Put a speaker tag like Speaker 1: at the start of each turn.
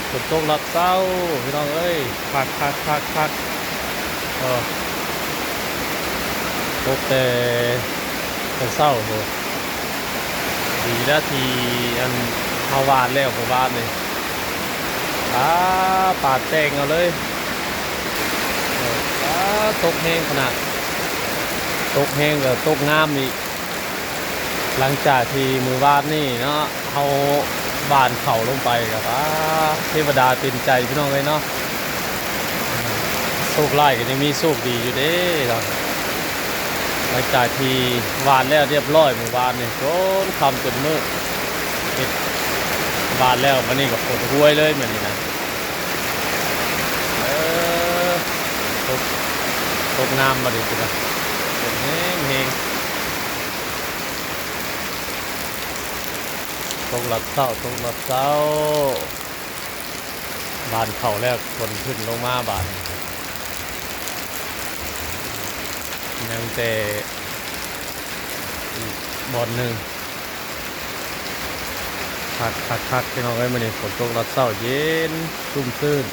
Speaker 1: ฝนตกรับเศร้าพี่น้องเอ้ยพักเออตกแต่เศร้าโหดีแล้วทีอันเฮาวานแล้วผมวานเลยปาดแตงเอาเลยตกแห้งขนาดตกแห้งกับตกงามอีกหลังจากที่มือวานนี่เนาะเอาบานเข่าลงไปกับเทวดาเป็นใจพี่น้องเลยเนาะโชคไล่ก็ยังมีโชคดีอยู่เด้เราหลังจากที่วานแล้วเรียบร้อยมือวานเนี่ยโจนคำจนมืดเห็ดวานแล้วมันนี่กับฝนห้วยเลยเหมือนนี่นะเออตกตกน้ำมาดิจ้ะฝนแห้งตกหลับเศร้าตกหลับเศร้าบานเข่าแล้วฝนขึ้นลงมาบานยังแต่อีกบอลหนึ่งคักพี่น้องเอ้ยมันนี่ฝนตกหลับเศร้าเย็นชุ่มชื่น